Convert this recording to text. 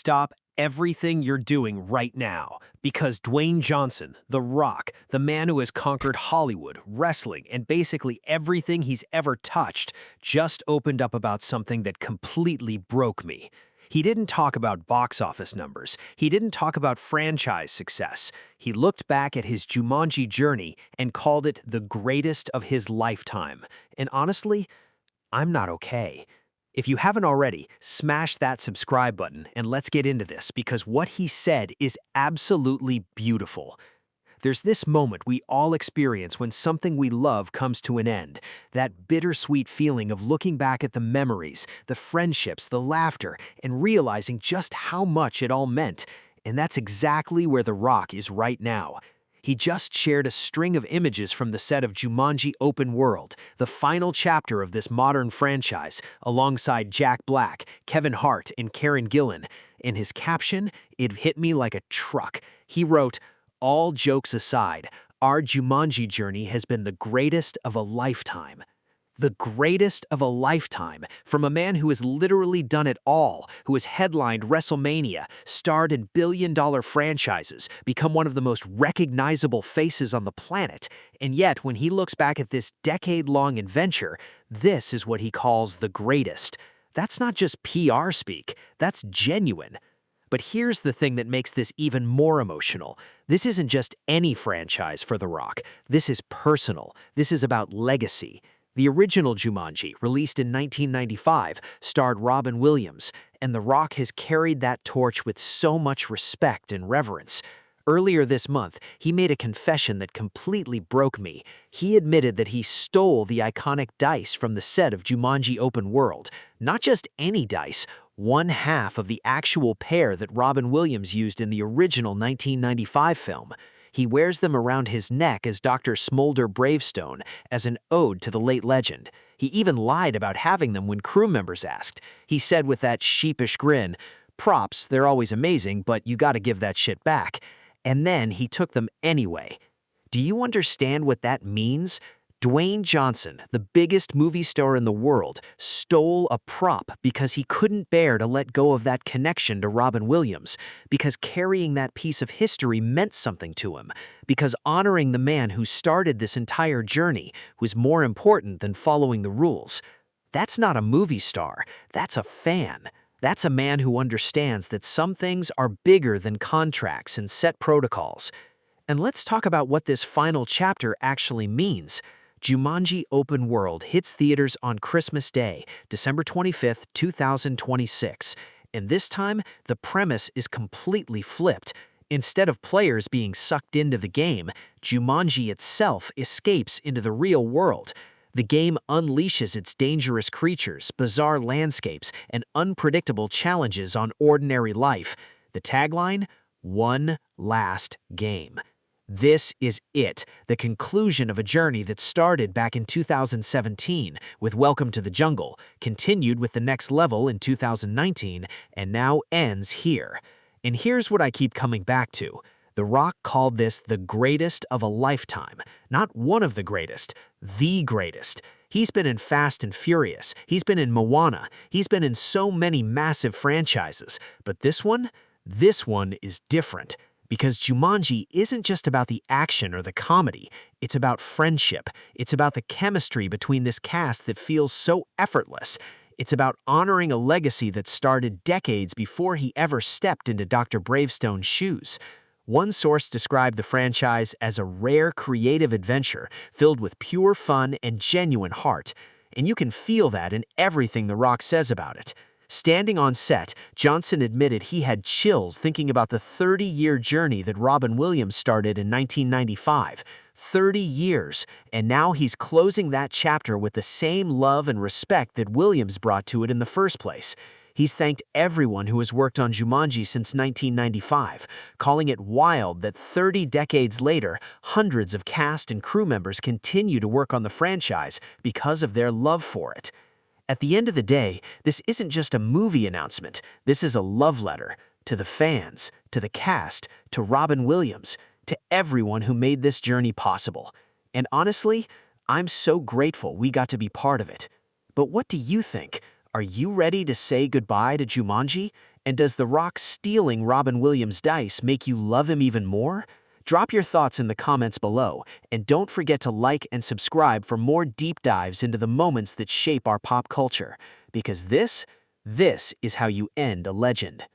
stop everything you're doing right now because Dwayne Johnson, The Rock, the man who has conquered Hollywood, wrestling, and basically everything he's ever touched, just opened up about something that completely broke me. He didn't talk about box office numbers. He didn't talk about franchise success. He looked back at his Jumanji journey and called it the greatest of his lifetime. And honestly, I'm not okay. If you haven't already, smash that subscribe button and let's get into this because what he said is absolutely beautiful. There's this moment we all experience when something we love comes to an end, that bittersweet feeling of looking back at the memories, the friendships, the laughter, and realizing just how much it all meant. And that's exactly where The Rock is right now. He just shared a string of images from the set of Jumanji Open World, the final chapter of this modern franchise, alongside Jack Black, Kevin Hart, and Karen Gillan. In his caption, it hit me like a truck. He wrote, "All jokes aside, our Jumanji journey has been the greatest of a lifetime." The greatest of a lifetime, from a man who has literally done it all, who has headlined WrestleMania, starred in billion-dollar franchises, become one of the most recognizable faces on the planet, and yet when he looks back at this decade-long adventure, this is what he calls the greatest. That's not just PR speak, that's genuine. But here's the thing that makes this even more emotional. This isn't just any franchise for The Rock. This is personal. This is about legacy. The original Jumanji, released in 1995, starred Robin Williams, and The Rock has carried that torch with so much respect and reverence. Earlier this month, he made a confession that completely broke me. He admitted that he stole the iconic dice from the set of Jumanji Open World. Not just any dice, one half of the actual pair that Robin Williams used in the original 1995 film. He wears them around his neck as Dr. Smolder Bravestone, as an ode to the late legend. He even lied about having them when crew members asked. He said with that sheepish grin, "Props, they're always amazing, but you gotta give that shit back." And then he took them anyway. Do you understand what that means? Dwayne Johnson, the biggest movie star in the world, stole a prop because he couldn't bear to let go of that connection to Robin Williams, because carrying that piece of history meant something to him, because honoring the man who started this entire journey was more important than following the rules. That's not a movie star, that's a fan. That's a man who understands that some things are bigger than contracts and set protocols. And let's talk about what this final chapter actually means. Jumanji Open World hits theaters on Christmas Day, December 25th, 2026. And this time, the premise is completely flipped. Instead of players being sucked into the game, Jumanji itself escapes into the real world. The game unleashes its dangerous creatures, bizarre landscapes, and unpredictable challenges on ordinary life. The tagline? One last game. This is it, the conclusion of a journey that started back in 2017 with Welcome to the Jungle, continued with The Next Level in 2019, and now ends here. And here's what I keep coming back to. The Rock called this the greatest of a lifetime. Not one of the greatest, the greatest. He's been in Fast and Furious, he's been in Moana, he's been in so many massive franchises. But this one is different. Because Jumanji isn't just about the action or the comedy, it's about friendship. It's about the chemistry between this cast that feels so effortless. It's about honoring a legacy that started decades before he ever stepped into Dr. Bravestone's shoes. One source described the franchise as a rare creative adventure filled with pure fun and genuine heart. And you can feel that in everything The Rock says about it. Standing on set, Johnson admitted he had chills thinking about the 30-year journey that Robin Williams started in 1995. 30 years, and now he's closing that chapter with the same love and respect that Williams brought to it in the first place. He's thanked everyone who has worked on Jumanji since 1995, calling it wild that 30 decades later, hundreds of cast and crew members continue to work on the franchise because of their love for it. At the end of the day, this isn't just a movie announcement. This is a love letter to the fans, to the cast, to Robin Williams, to everyone who made this journey possible. And honestly, I'm so grateful we got to be part of it. But what do you think? Are you ready to say goodbye to Jumanji? And does The Rock stealing Robin Williams' dice make you love him even more? Drop your thoughts in the comments below, and don't forget to like and subscribe for more deep dives into the moments that shape our pop culture. Because this is how you end a legend.